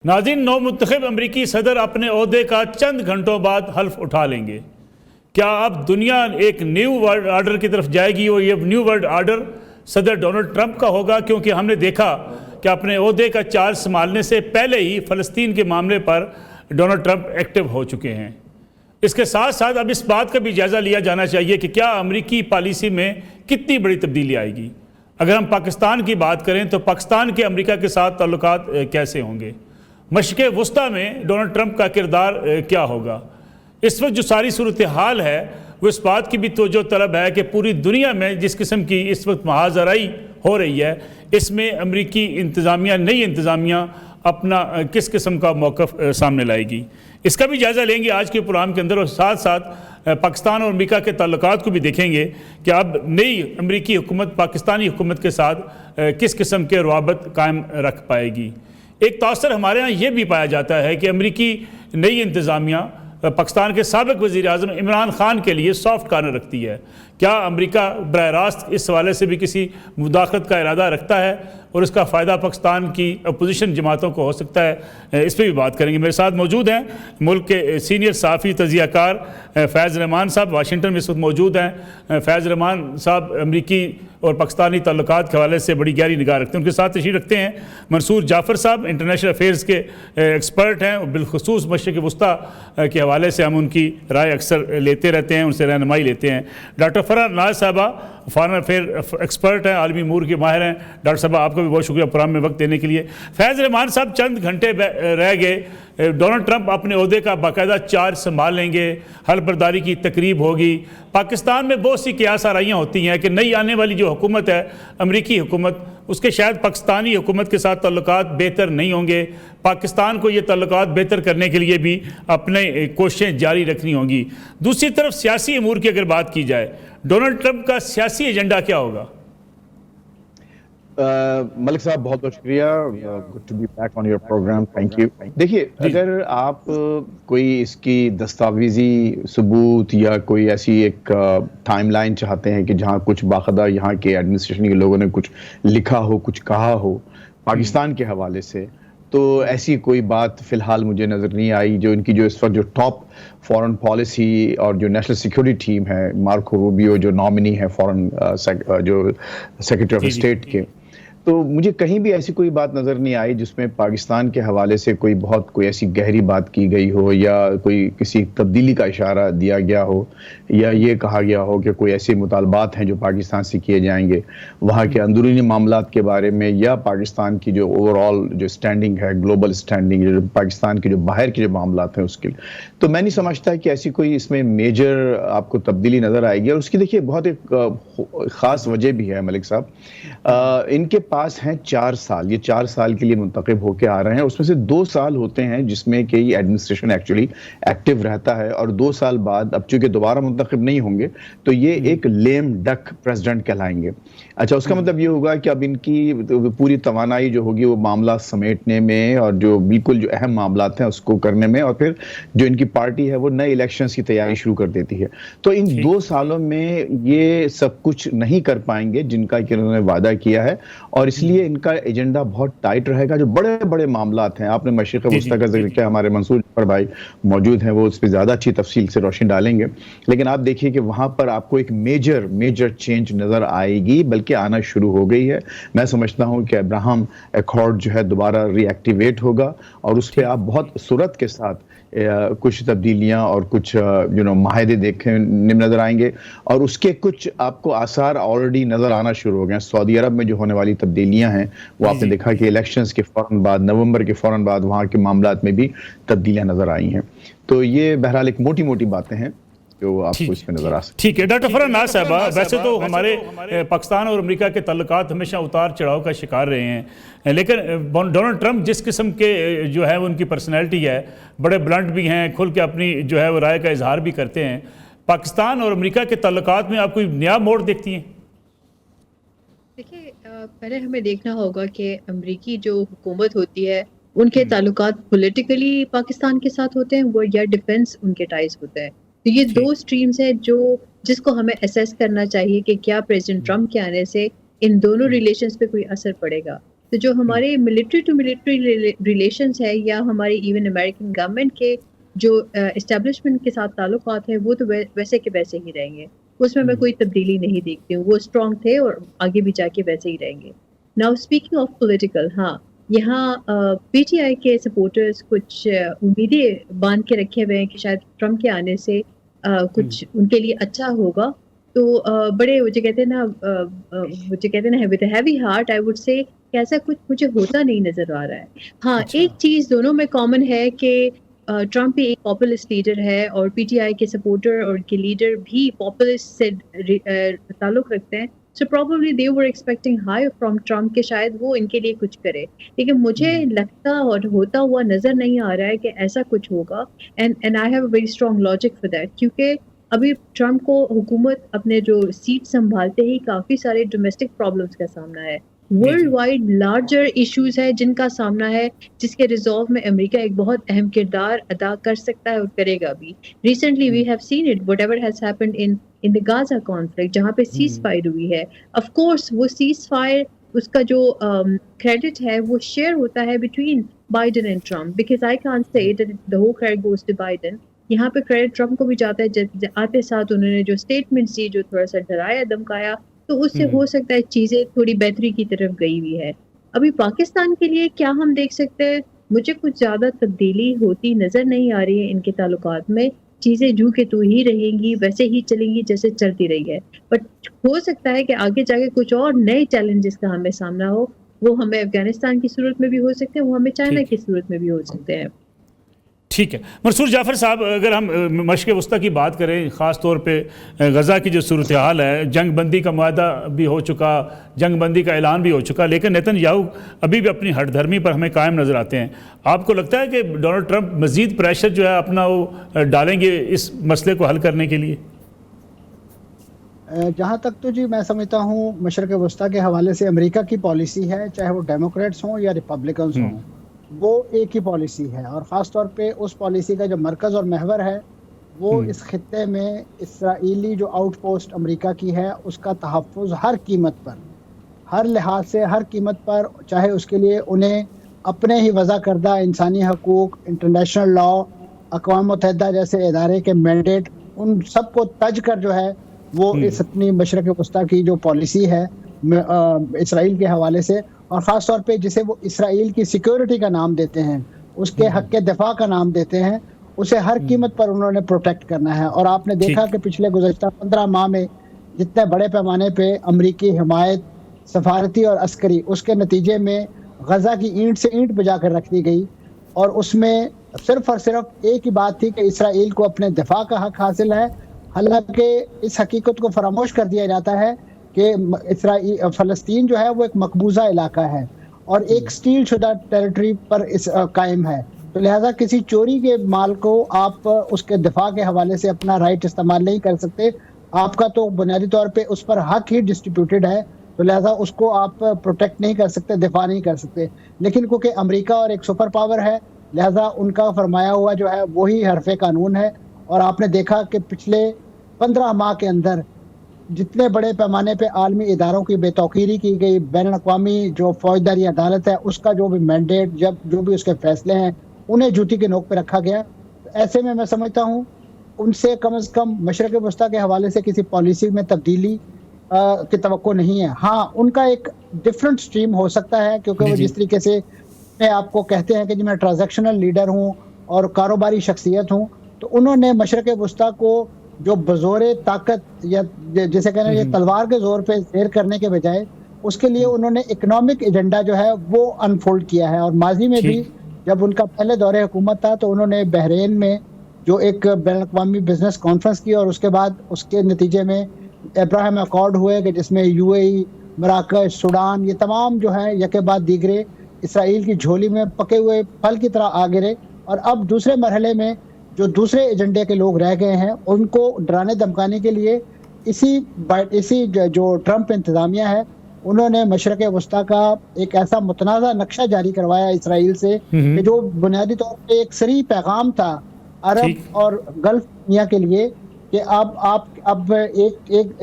ناظرین، نو منتخب امریکی صدر اپنے عہدے کا چند گھنٹوں بعد حلف اٹھا لیں گے۔ کیا اب دنیا ایک نیو ورلڈ آرڈر کی طرف جائے گی اور یہ نیو ورلڈ آرڈر صدر ڈونلڈ ٹرمپ کا ہوگا؟ کیونکہ ہم نے دیکھا کہ اپنے عہدے کا چارج سنبھالنے سے پہلے ہی فلسطین کے معاملے پر ڈونلڈ ٹرمپ ایکٹیو ہو چکے ہیں۔ اس کے ساتھ ساتھ اب اس بات کا بھی جائزہ لیا جانا چاہیے کہ کیا امریکی پالیسی میں کتنی بڑی تبدیلی آئے گی۔ اگر ہم پاکستان کی بات کریں تو پاکستان کے امریکہ کے ساتھ تعلقات کیسے ہوں گے؟ مشرق وسطیٰ میں ڈونلڈ ٹرمپ کا کردار کیا ہوگا؟ اس وقت جو ساری صورتحال ہے وہ اس بات کی بھی توجہ طلب ہے کہ پوری دنیا میں جس قسم کی اس وقت محاذ آرائی ہو رہی ہے، اس میں امریکی انتظامیہ، نئی انتظامیہ اپنا کس قسم کا موقف سامنے لائے گی، اس کا بھی جائزہ لیں گے آج کے پروگرام کے اندر، اور ساتھ ساتھ پاکستان اور امریکہ کے تعلقات کو بھی دیکھیں گے کہ اب نئی امریکی حکومت پاکستانی حکومت کے ساتھ کس قسم کے روابط قائم رکھ پائے گی۔ ایک تاثر ہمارے ہاں یہ بھی پایا جاتا ہے کہ امریکی نئی انتظامیہ پاکستان کے سابق وزیر اعظم عمران خان کے لیے سافٹ کارنر رکھتی ہے۔ کیا امریکہ براہ راست اس حوالے سے بھی کسی مداخلت کا ارادہ رکھتا ہے اور اس کا فائدہ پاکستان کی اپوزیشن جماعتوں کو ہو سکتا ہے؟ اس پہ بھی بات کریں گے۔ میرے ساتھ موجود ہیں ملک کے سینئر صحافی تجزیہ کار فیض رحمان صاحب، واشنگٹن میں اس وقت موجود ہیں۔ فیض رحمان صاحب امریکی اور پاکستانی تعلقات کے حوالے سے بڑی گہری نگاہ رکھتے ہیں۔ ان کے ساتھ تشریف رکھتے ہیں منصور جعفر صاحب، انٹرنیشنل افیئرز کے ایکسپرٹ ہیں، بالخصوص مشرق وسطیٰ کے حوالے سے ہم ان کی رائے اکثر لیتے رہتے ہیں، ان سے رہنمائی لیتے ہیں۔ ڈاکٹر فرح ناز صاحبہ فارن افیئر ایکسپرٹ ہیں، عالمی امور کے ماہر ہیں۔ ڈاکٹر صاحبہ آپ کا بھی بہت شکریہ پروگرام میں وقت دینے کے لیے۔ فیض رحمان صاحب، چند گھنٹے رہ گئے، ڈونلڈ ٹرمپ اپنے عہدے کا باقاعدہ چارج سنبھال لیں گے، حلف برداری کی تقریب ہوگی۔ پاکستان میں بہت سی قیاس آرائیاں ہوتی ہیں کہ نئی آنے والی جو حکومت ہے، امریکی حکومت، اس کے شاید پاکستانی حکومت کے ساتھ تعلقات بہتر نہیں ہوں گے۔ پاکستان کو یہ تعلقات بہتر کرنے کے لیے بھی اپنے کوششیں جاری رکھنی ہوں گی۔ دوسری طرف سیاسی امور کی اگر بات کی جائے، ڈونلڈ ٹرمپ کا سیاسی ایجنڈا کیا ہوگا؟ ملک صاحب بہت بہت شکریہ، good to be back on your program, thank you. دیکھیے، اگر آپ کوئی اس کی دستاویزی ثبوت یا کوئی ایسی ایک ٹائم لائن چاہتے ہیں کہ جہاں کچھ باقاعدہ یہاں کے ایڈمنسٹریشن کے لوگوں نے کچھ لکھا ہو، کچھ کہا ہو پاکستان کے حوالے سے، تو ایسی کوئی بات فی الحال مجھے نظر نہیں آئی۔ جو ان کی جو اس وقت جو ٹاپ فورن پالیسی اور جو نیشنل سیکیورٹی ٹیم ہے، مارکو روبیو جو نامنی ہے فورن جو سیکرٹری آف اسٹیٹ کے، تو مجھے کہیں بھی ایسی کوئی بات نظر نہیں آئی جس میں پاکستان کے حوالے سے کوئی ایسی گہری بات کی گئی ہو، یا کوئی کسی تبدیلی کا اشارہ دیا گیا ہو، یا یہ کہا گیا ہو کہ کوئی ایسے مطالبات ہیں جو پاکستان سے کیے جائیں گے وہاں کے اندرونی معاملات کے بارے میں، یا پاکستان کی جو اوور آل جو اسٹینڈنگ ہے، گلوبل اسٹینڈنگ، جو پاکستان کے جو باہر کے جو معاملات ہیں اس کے لیے۔ تو میں نہیں سمجھتا کہ ایسی کوئی اس میں میجر آپ کو تبدیلی نظر آئے گی۔ اور اس کی دیکھیے بہت ایک خاص وجہ بھی ہے ملک صاحب، ان کے پاس ہیں 4 سال، یہ 4 سال کے لیے منتخب ہو کے آ رہے ہیں، اس میں سے 2 سال ہوتے ہیں جس میں کہ یہ ایڈمنسٹریشن ایکچولی ایکٹیو رہتا ہے، اور 2 سال بعد اب چونکہ دوبارہ منتخب نہیں ہوں گے تو یہ ایک لیم ڈک پریزیڈنٹ کہلائیں گے۔ اچھا، اس کا مطلب یہ ہوگا کہ اب ان کی پوری توانائی جو ہوگی وہ معاملات سمیٹنے میں اور جو بالکل جو اہم معاملات ہیں اس کو کرنے میں، اور پھر جو ان کی پارٹی ہے وہ نئے الیکشنز کی تیاری شروع کر دیتی ہے۔ تو ان 2 سالوں میں یہ سب کچھ نہیں کر پائیں گے جن کا کہ انہوں نے وعدہ کیا ہے، اور اس لیے ان کا ایجنڈا بہت ٹائٹ رہے گا۔ جو بڑے بڑے معاملات ہیں، آپ نے مشرق وسطیٰ کا ذکر کیا، ہمارے منصور جعفر بھائی موجود ہیں، وہ اس پہ زیادہ اچھی تفصیل سے روشنی ڈالیں گے، لیکن آپ دیکھیے کہ وہاں پر آپ کو ایک میجر چینج نظر آئے گی، بلکہ آنا شروع ہو گئی ہے۔ میں سمجھتا ہوں کہ ابراہم ایکارڈ جو ہے دوبارہ ری ایکٹیویٹ ہوگا، اور اس پہ آپ بہت سرعت کے ساتھ کچھ تبدیلیاں اور کچھ معاہدے دیکھنے نظر آئیں گے، اور اس کے کچھ آپ کو آثار آلریڈی نظر آنا شروع ہو گئے ہیں۔ سعودی عرب میں جو ہونے والی تبدیلیاں ہیں وہ آپ نے دیکھا کہ الیکشنز کے فوراً بعد، نومبر کے فوراً بعد وہاں کے معاملات میں بھی تبدیلیاں نظر آئی ہیں۔ تو یہ بہرحال ایک موٹی باتیں ہیں جو آپ کو اس میں نظر آ سکتی ہیں۔ ٹھیک ہے ڈاکٹر فرح ناز صاحبہ، ویسے تو ہمارے پاکستان اور امریکہ کے تعلقات ہمیشہ اتار چڑھاؤ کا شکار رہے ہیں، لیکن ڈونلڈ ٹرمپ جس قسم کے جو ہے ان کی پرسنالٹی ہے، بڑے بلنٹ بھی ہیں، کھل کے اپنی جو ہے وہ رائے کا اظہار بھی کرتے ہیں، پاکستان اور امریکہ کے تعلقات میں آپ کوئی نیا موڑ دیکھتی ہیں؟ دیکھیے، پہلے ہمیں دیکھنا ہوگا کہ امریکی جو حکومت ہوتی ہے ان کے تعلقات پولیٹیکلی پاکستان کے ساتھ ہوتے ہیں وہ یا ڈیفنس ان کے ٹائز ہوتے ہیں۔ تو یہ 2 سٹریمز ہیں جس کو ہمیں اسیس کرنا چاہیے کہ کیا پریزیڈنٹ ٹرمپ کے آنے سے ان دونوں ریلیشنز پہ کوئی اثر پڑے گا۔ تو جو ہمارے ملٹری ٹو ملٹری ریلیشنز ہے یا ہماری ایون امریکن گورنمنٹ کے جو اسٹیبلشمنٹ کے ساتھ تعلقات ہیں وہ تو ویسے کے ویسے ہی رہیں گے، اس میں کوئی تبدیلی نہیں دیکھتی ہوں. وہ اسٹرانگ تھے اور آگے بھی جا کے ویسے ہی رہیں گے. ناؤ اسپیکنگ آف پولیٹیکل، ہاں یہاں پی ٹی آئی کے سپورٹرز کچھ امیدیں باندھ کے رکھے ہوئے ہیں کہ شاید ٹرمپ کے آنے سے کچھ ان کے لیے اچھا ہوگا. تو بڑے مجھے کہتے ہیں نا with a heavy heart I would say کہ ایسا کچھ مجھے ہوتا نہیں نظر آ رہا ہے. ہاں ایک چیز دونوں میں کامن ہے کہ ٹرمپ بھی ایک پاپولسٹ لیڈر ہے اور پی ٹی آئی کے سپورٹر اور ان کے لیڈر بھی پاپولسٹ سے تعلق رکھتے ہیں. So probably they were expecting high from Trump کہ شاید وہ ان کے لیے کچھ کرے، لیکن مجھے لگتا اور ہوتا ہوا نظر نہیں آ رہا ہے کہ ایسا کچھ ہوگا. and I have a very strong logic for that کیونکہ ابھی ٹرمپ کو حکومت اپنے جو سیٹ سنبھالتے ہی کافی سارے ڈومیسٹک پرابلمس کا سامنا ہے، ورلڈ وائڈ لارجر ایشوز ہے جن کا سامنا ہے، جس کے ریزالو میں امریکہ ایک بہت اہم کردار ادا کر سکتا ہے اور کرے گا بھی. Recently we have seen it whatever has happened in the Gaza conflict جہاں پہ سیز فائر ہوئی ہے. آف کورس وہ سیز فائر اس کا جو کریڈٹ ہے وہ شیئر ہوتا ہے between Biden and Trump because I can't say that the whole credit goes to Biden. یہاں پہ کریڈٹ ٹرمپ کو بھی جاتا ہے، آتے ساتھ انہوں نے جو اسٹیٹمنٹ دی جو تھوڑا سا ڈرایا دھمکایا، تو اس سے ہو سکتا ہے چیزیں تھوڑی بہتری کی طرف گئی ہوئی ہے. ابھی پاکستان کے لیے کیا ہم دیکھ سکتے ہیں؟ مجھے کچھ زیادہ تبدیلی ہوتی نظر نہیں آ رہی ہے ان کے تعلقات میں. چیزیں جو کہ تو ہی رہیں گی، ویسے ہی چلیں گی جیسے چلتی رہی ہے. بٹ ہو سکتا ہے کہ آگے جا کے کچھ اور نئے چیلنجز کا ہمیں سامنا ہو. وہ ہمیں افغانستان کی صورت میں بھی ہو سکتے ہیں، وہ ہمیں چائنا کی صورت میں بھی ہو سکتے ہیں. ٹھیک ہے منصور جعفر صاحب، اگر ہم مشرق وسطیٰ کی بات کریں، خاص طور پہ غزہ کی جو صورتحال ہے، جنگ بندی کا معاہدہ بھی ہو چکا، جنگ بندی کا اعلان بھی ہو چکا، لیکن نیتن یاہو ابھی بھی اپنی ہٹ دھرمی پر ہمیں قائم نظر آتے ہیں. آپ کو لگتا ہے کہ ڈونلڈ ٹرمپ مزید پریشر جو ہے اپنا وہ ڈالیں گے اس مسئلے کو حل کرنے کے لیے؟ جہاں تک تو جی میں سمجھتا ہوں مشرق وسطیٰ کے حوالے سے امریکہ کی پالیسی ہے، چاہے وہ ڈیموکریٹس ہوں یا ریپبلکنز ہوں، وہ ایک ہی پالیسی ہے. اور خاص طور پہ اس پالیسی کا جو مرکز اور محور ہے وہ اس خطے میں اسرائیلی جو آؤٹ پوسٹ امریکہ کی ہے اس کا تحفظ ہر قیمت پر، ہر لحاظ سے، ہر قیمت پر، چاہے اس کے لیے انہیں اپنے ہی وضع کردہ انسانی حقوق، انٹرنیشنل لا، اقوام متحدہ جیسے ادارے کے مینڈیٹ، ان سب کو تج کر جو ہے وہ اس اپنی مشرق وسطیٰ کی جو پالیسی ہے اسرائیل کے حوالے سے، اور خاص طور پہ جسے وہ اسرائیل کی سیکیورٹی کا نام دیتے ہیں، اس کے حق کے دفاع کا نام دیتے ہیں، اسے ہر قیمت پر انہوں نے پروٹیکٹ کرنا ہے. اور آپ نے دیکھا کہ پچھلے گزشتہ 15 ماہ میں جتنے بڑے پیمانے پہ امریکی حمایت سفارتی اور عسکری، اس کے نتیجے میں غزہ کی اینٹ سے اینٹ بجا کر رکھ دی گئی، اور اس میں صرف اور صرف ایک ہی بات تھی کہ اسرائیل کو اپنے دفاع کا حق حاصل ہے. حالانکہ اس حقیقت کو فراموش کر دیا جاتا ہے کہ فلسطین جو ہے وہ ایک مقبوضہ علاقہ ہے اور ایک سٹیل شدہ ٹیریٹری پر قائم ہے. تو لہٰذا کسی چوری کے مال کو آپ اس کے دفاع کے حوالے سے اپنا رائٹ استعمال نہیں کر سکتے. آپ کا تو بنیادی طور پہ اس پر حق ہی ڈسٹریبیوٹیڈ ہے، تو لہٰذا اس کو آپ پروٹیکٹ نہیں کر سکتے، دفاع نہیں کر سکتے. لیکن کیونکہ امریکہ اور ایک سپر پاور ہے، لہٰذا ان کا فرمایا ہوا جو ہے وہی حرف قانون ہے. اور آپ نے دیکھا کہ پچھلے 15 ماہ کے اندر جتنے بڑے پیمانے پہ عالمی اداروں کی بے توقیری کی گئی، بین الاقوامی جو فوجداری عدالت ہے اس کا جو بھی مینڈیٹ، جو بھی اس کے فیصلے ہیں، انہیں جوتی کے نوک پہ رکھا گیا. ایسے میں سمجھتا ہوں ان سے کم از کم مشرق وسطیٰ کے حوالے سے کسی پالیسی میں تبدیلی کی توقع نہیں ہے. ہاں ان کا ایک ڈفرینٹ سٹریم ہو سکتا ہے، کیونکہ وہ جس طریقے سے آپ کو کہتے ہیں کہ جی میں ٹرانزیکشنل لیڈر ہوں اور کاروباری شخصیت ہوں، تو انہوں نے مشرق وسطیٰ کو جو بزور طاقت یا جیسے کہنا یہ تلوار کے زور پہ زیر کرنے کے بجائے اس کے لیے انہوں نے اکنامک ایجنڈا جو ہے وہ انفولڈ کیا ہے. اور ماضی میں بھی جب ان کا پہلے دور حکومت تھا تو انہوں نے بحرین میں جو ایک بین الاقوامی بزنس کانفرنس کی، اور اس کے بعد اس کے نتیجے میں ابراہیم اکارڈ ہوئے کہ جس میں UAE، مراکش، سوڈان، یہ تمام جو ہیں یکے بعد دیگرے اسرائیل کی جھولی میں پکے ہوئے پھل کی طرح آ گرے. اور اب دوسرے مرحلے میں جو دوسرے ایجنڈے کے لوگ رہ گئے ہیں ان کو ڈرانے دھمکانے کے لیے اسی جو ٹرمپ انتظامیہ ہے انہوں نے مشرق وسطیٰ کا ایک ایسا متنازع نقشہ جاری کروایا اسرائیل سے کہ جو بنیادی طور پہ ایک صریح پیغام تھا عرب اور گلف دنیا کے لیے کہ اب ایک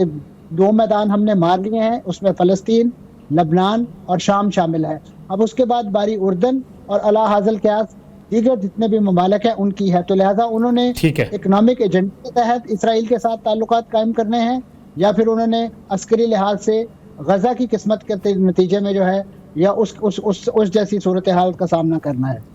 2 میدان ہم نے مار لیے ہیں، اس میں فلسطین لبنان اور شام شامل ہے. اب اس کے بعد باری اردن اور اعلیٰ حاصل قیاس دیگر جتنے بھی ممالک ہیں ان کی ہے. تو لہٰذا انہوں نے ٹھیک ہے. اکنامک ایجنڈے کے تحت اسرائیل کے ساتھ تعلقات قائم کرنے ہیں یا پھر انہوں نے عسکری لحاظ سے غزہ کی قسمت کے نتیجے میں جو ہے یا اس جیسی صورتحال کا سامنا کرنا ہے.